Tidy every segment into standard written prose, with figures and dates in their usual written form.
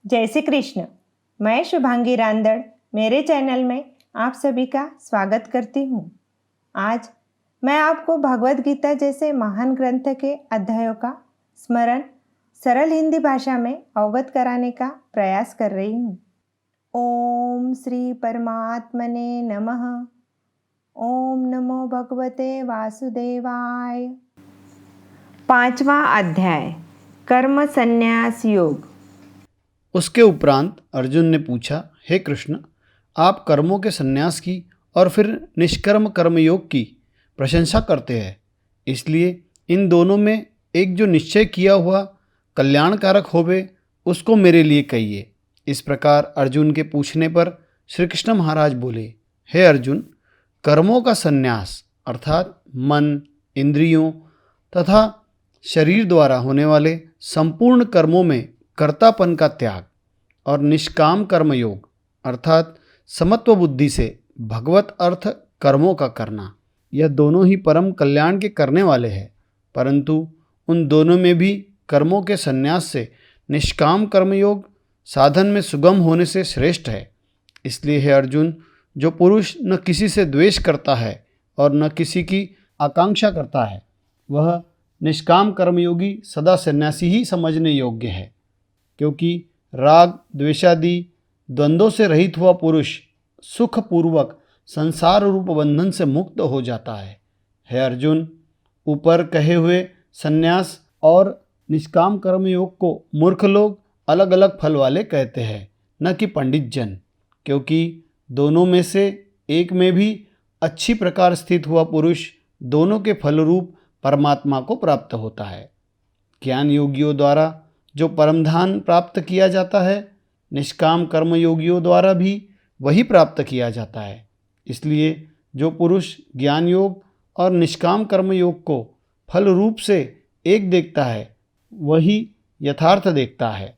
जय श्री कृष्ण। मैं शुभांगी रांदड़ मेरे चैनल में आप सभी का स्वागत करती हूँ। आज मैं आपको भगवद गीता जैसे महान ग्रंथ के अध्यायों का स्मरण सरल हिंदी भाषा में अवगत कराने का प्रयास कर रही हूँ। ओम श्री परमात्मने नमः। ओम नमो भगवते वासुदेवाय। 5वां अध्याय, कर्म संन्यास योग। उसके उपरांत अर्जुन ने पूछा, हे कृष्ण, आप कर्मों के संन्यास की और फिर निष्कर्म कर्मयोग की प्रशंसा करते हैं, इसलिए इन दोनों में एक जो निश्चय किया हुआ कल्याणकारक होवे उसको मेरे लिए कहिए। इस प्रकार अर्जुन के पूछने पर श्री कृष्ण महाराज बोले, हे अर्जुन, कर्मों का संन्यास अर्थात मन, इंद्रियों तथा शरीर द्वारा होने वाले संपूर्ण कर्मों में कर्तापन का त्याग और निष्काम कर्मयोग अर्थात समत्व बुद्धि से भगवत अर्थ कर्मों का करना, यह दोनों ही परम कल्याण के करने वाले हैं। परंतु उन दोनों में भी कर्मों के संन्यास से निष्काम कर्मयोग साधन में सुगम होने से श्रेष्ठ है। इसलिए हे अर्जुन, जो पुरुष न किसी से द्वेष करता है और न किसी की आकांक्षा करता है, वह निष्काम कर्मयोगी सदा सन्यासी ही समझने योग्य है, क्योंकि राग द्वेषादि द्वंद्वों से रहित हुआ पुरुष सुखपूर्वक संसार रूप बंधन से मुक्त हो जाता है। हे अर्जुन, ऊपर कहे हुए संन्यास और निष्काम कर्मयोग को मूर्ख लोग अलग अलग फल वाले कहते हैं, न कि पंडित जन, क्योंकि दोनों में से एक में भी अच्छी प्रकार स्थित हुआ पुरुष दोनों के फलरूप परमात्मा को प्राप्त होता है। ज्ञान योगियों द्वारा जो परमधाम प्राप्त किया जाता है, निष्काम कर्मयोगियों द्वारा भी वही प्राप्त किया जाता है। इसलिए जो पुरुष ज्ञान योग और निष्काम कर्मयोग को फल रूप से एक देखता है, वही यथार्थ देखता है।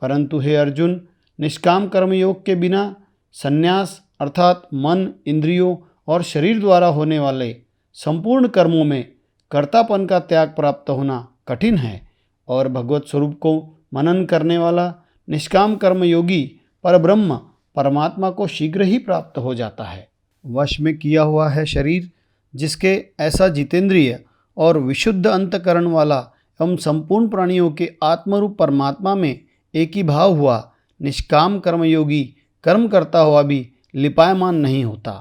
परंतु हे अर्जुन, निष्काम कर्मयोग के बिना संन्यास अर्थात मन, इंद्रियों और शरीर द्वारा होने वाले संपूर्ण कर्मों में कर्तापन का त्याग प्राप्त होना कठिन है, और भगवत स्वरूप को मनन करने वाला निष्काम कर्मयोगी परब्रह्म परमात्मा को शीघ्र ही प्राप्त हो जाता है। वश में किया हुआ है शरीर, जिसके ऐसा जितेंद्रिय और विशुद्ध अंतकरण वाला एवं संपूर्ण प्राणियों के आत्मरूप परमात्मा में एक ही भाव हुआ निष्काम कर्मयोगी कर्म करता हुआ भी लिपायमान नहीं होता।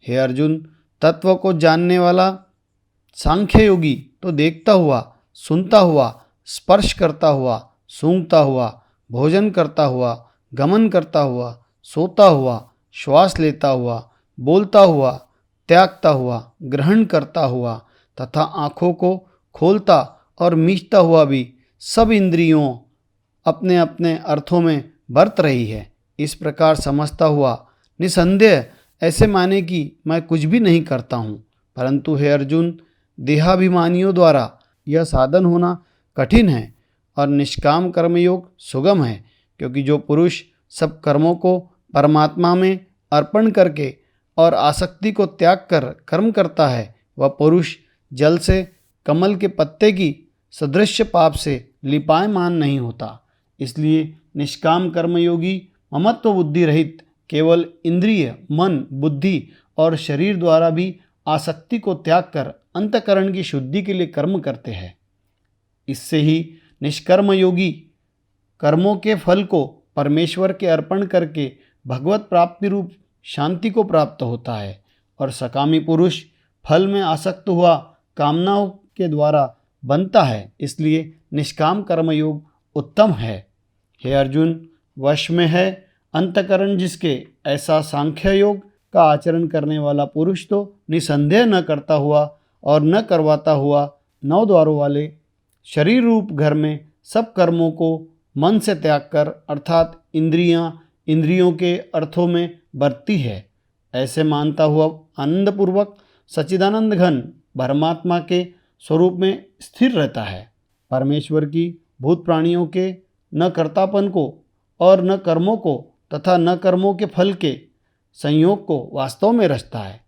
हे अर्जुन, तत्व को जानने वाला सांख्य योगी तो देखता हुआ, सुनता हुआ, स्पर्श करता हुआ, सूंघता हुआ, भोजन करता हुआ, गमन करता हुआ, सोता हुआ, श्वास लेता हुआ, बोलता हुआ, त्यागता हुआ, ग्रहण करता हुआ तथा आँखों को खोलता और मीचता हुआ भी सब इंद्रियों अपने अपने अर्थों में बरत रही है। इस प्रकार समझता हुआ निसंदेह ऐसे माने कि मैं कुछ भी नहीं करता हूँ। परंतु हे अर्जुन, देहाभिमानियों द्वारा यह साधन होना कठिन है और निष्काम कर्मयोग सुगम है, क्योंकि जो पुरुष सब कर्मों को परमात्मा में अर्पण करके और आसक्ति को त्याग कर कर्म करता है, वह पुरुष जल से कमल के पत्ते की सदृश पाप से लिपायमान नहीं होता। इसलिए निष्काम कर्मयोगी ममत्व बुद्धि रहित केवल इंद्रिय, मन, बुद्धि और शरीर द्वारा भी आसक्ति को त्याग कर अंतकरण की शुद्धि के लिए कर्म करते हैं। इससे ही निष्कर्म योगी कर्मों के फल को परमेश्वर के अर्पण करके भगवत प्राप्ति रूप शांति को प्राप्त होता है, और सकामी पुरुष फल में आसक्त हुआ कामनाओं के द्वारा बनता है। इसलिए निष्काम कर्मयोग उत्तम है। हे अर्जुन, वश में है अंतकरण जिसके, ऐसा सांख्य योग का आचरण करने वाला पुरुष तो निसंदेह न करता हुआ और न करवाता हुआ 9 द्वारों वाले शरीर रूप घर में सब कर्मों को मन से त्याग कर अर्थात इंद्रियों के अर्थों में बरतती है। ऐसे मानता हुआ आनंदपूर्वक सच्चिदानंद घन परमात्मा के स्वरूप में स्थिर रहता है। परमेश्वर की भूत प्राणियों के न कर्तापन को और न कर्मों को तथा न कर्मों के फल के संयोग को वास्तव में रचता है,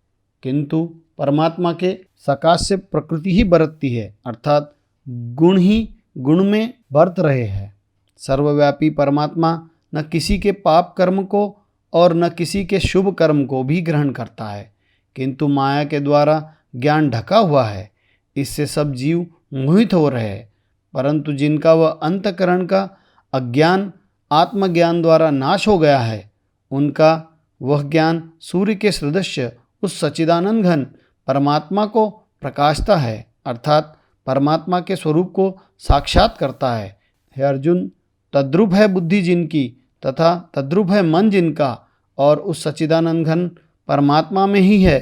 किंतु परमात्मा के सकाश से प्रकृति ही बरतती है, अर्थात गुण ही गुण में बरत रहे हैं। सर्वव्यापी परमात्मा न किसी के पाप कर्म को और न किसी के शुभ कर्म को भी ग्रहण करता है, किंतु माया के द्वारा ज्ञान ढका हुआ है। इससे सब जीव मोहित हो रहे हैं, परंतु जिनका वह अंतःकरण का अज्ञान आत्मज्ञान द्वारा नाश हो गया है, उनका वह ज्ञान सूर्य के सदृश्य उस सच्चिदानंद घन परमात्मा को प्रकाशता है, अर्थात परमात्मा के स्वरूप को साक्षात करता है। हे अर्जुन, तद्रूप है बुद्धि जिनकी तथा तद्रूप है मन जिनका, और उस सच्चिदानंद घन परमात्मा में ही है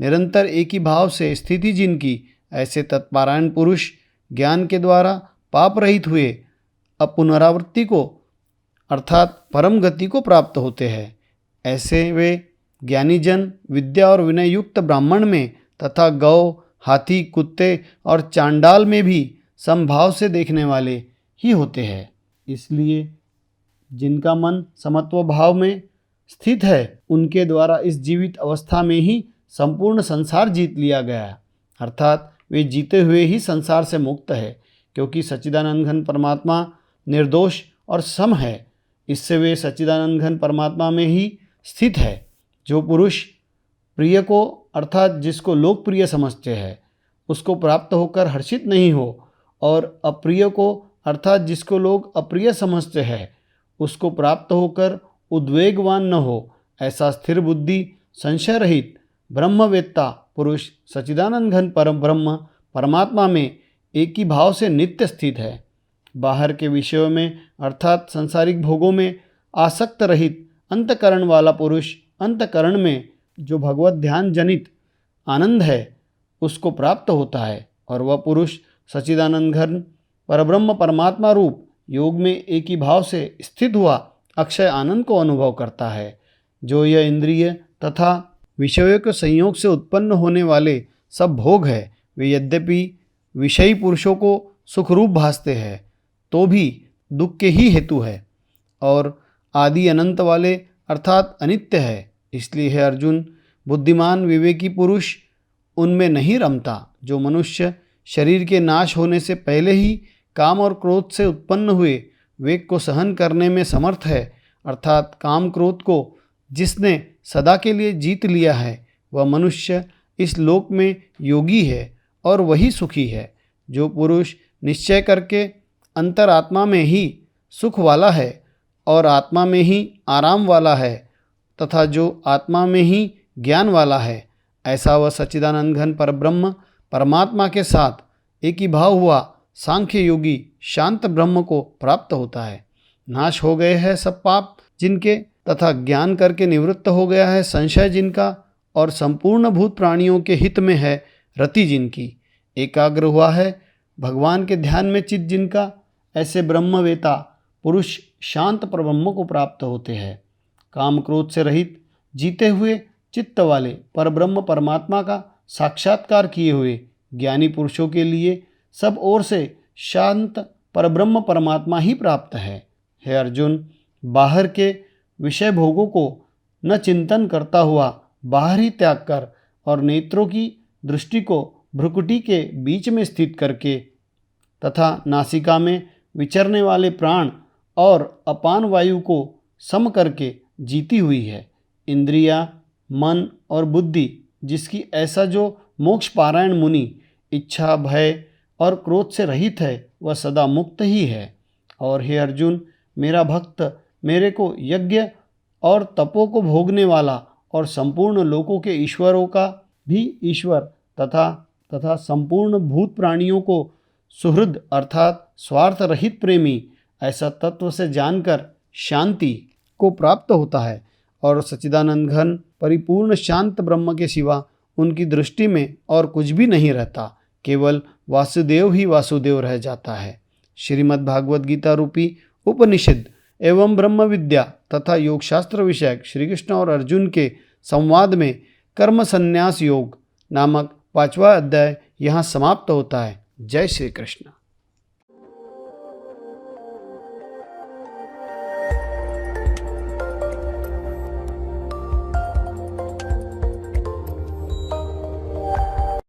निरंतर एक ही भाव से स्थिति जिनकी, ऐसे तत्परायण पुरुष ज्ञान के द्वारा पाप रहित हुए अपुनरावृत्ति को अर्थात परम गति को प्राप्त होते हैं। ऐसे वे ज्ञानी जन विद्या और विनय युक्त ब्राह्मण में तथा गौ, हाथी, कुत्ते और चांडाल में भी समभाव से देखने वाले ही होते हैं। इसलिए जिनका मन समत्व भाव में स्थित है, उनके द्वारा इस जीवित अवस्था में ही संपूर्ण संसार जीत लिया गया, अर्थात वे जीते हुए ही संसार से मुक्त है, क्योंकि सच्चिदानंद घन परमात्मा निर्दोष और सम है। इससे वे सच्चिदानंद घन परमात्मा में ही स्थित है। जो पुरुष प्रिय को अर्थात जिसको लोकप्रिय समझते हैं उसको प्राप्त होकर हर्षित नहीं हो, और अप्रिय को अर्थात जिसको लोग अप्रिय समझते हैं उसको प्राप्त होकर उद्वेगवान न हो, ऐसा स्थिर बुद्धि संशय रहित ब्रह्मवेत्ता पुरुष सच्चिदानंद घन परम ब्रह्म परमात्मा में एक ही भाव से नित्य स्थित है। बाहर के विषयों में अर्थात सांसारिक भोगों में आसक्त रहित अंतकरण वाला पुरुष अंतकरण में जो भगवत ध्यान जनित आनंद है उसको प्राप्त होता है, और वह पुरुष सच्चिदानंद घन परब्रह्म परमात्मा रूप योग में एक ही भाव से स्थित हुआ अक्षय आनंद को अनुभव करता है। जो यह इंद्रिय तथा विषयों के संयोग से उत्पन्न होने वाले सब भोग है, वे यद्यपि विषयी पुरुषों को सुखरूप भासते हैं तो भी दुख के ही हेतु है और आदि अनंत वाले अर्थात अनित्य है। इसलिए है अर्जुन, बुद्धिमान विवेकी पुरुष उनमें नहीं रमता। जो मनुष्य शरीर के नाश होने से पहले ही काम और क्रोध से उत्पन्न हुए वेग को सहन करने में समर्थ है, अर्थात काम क्रोध को जिसने सदा के लिए जीत लिया है, वह मनुष्य इस लोक में योगी है और वही सुखी है। जो पुरुष निश्चय करके अंतरात्मा में ही सुख वाला है और आत्मा में ही आराम वाला है तथा जो आत्मा में ही ज्ञान वाला है, ऐसा वह सच्चिदानंद घन परब्रह्म परमात्मा के साथ एक ही भाव हुआ सांख्य योगी शांत ब्रह्म को प्राप्त होता है। नाश हो गए हैं सब पाप जिनके तथा ज्ञान करके निवृत्त हो गया है संशय जिनका, और संपूर्ण भूत प्राणियों के हित में है रति जिनकी। एकाग्र हुआ है भगवान के ध्यान में चित्त जिनका, ऐसे ब्रह्मवेता पुरुष शांत परब्रह्म को प्राप्त होते हैं। काम क्रोध से रहित जीते हुए चित्त वाले परब्रह्म परमात्मा का साक्षात्कार किए हुए ज्ञानी पुरुषों के लिए सब ओर से शांत परब्रह्म परमात्मा ही प्राप्त है। हे अर्जुन, बाहर के विषय भोगों को न चिंतन करता हुआ बाहर ही त्याग कर और नेत्रों की दृष्टि को भ्रुकुटी के बीच में स्थित करके तथा नासिका में विचरने वाले प्राण और अपान वायु को सम करके जीती हुई है। इंद्रिया, मन और बुद्धि जिसकी ऐसा जो मोक्ष पारायण मुनि इच्छा, भय और क्रोध से रहित है, वह सदा मुक्त ही है। और हे अर्जुन, मेरा भक्त मेरे को यज्ञ और तपों को भोगने वाला और संपूर्ण लोकों के ईश्वरों का भी ईश्वर तथा संपूर्ण भूत प्राणियों को सुहृद अर्थात स्वार्थ रहित प्रेमी ऐसा तत्व से जानकर शांति को प्राप्त होता है, और सच्चिदानंद घन परिपूर्ण शांत ब्रह्म के सिवा उनकी दृष्टि में और कुछ भी नहीं रहता, केवल वासुदेव ही वासुदेव रह जाता है। श्रीमद् भागवत गीता रूपी उपनिषद एवं ब्रह्म विद्या तथा योग शास्त्र विषयक श्री कृष्ण और अर्जुन के संवाद में कर्म संन्यास योग नामक 5वां अध्याय यहाँ समाप्त होता है। जय श्री कृष्ण।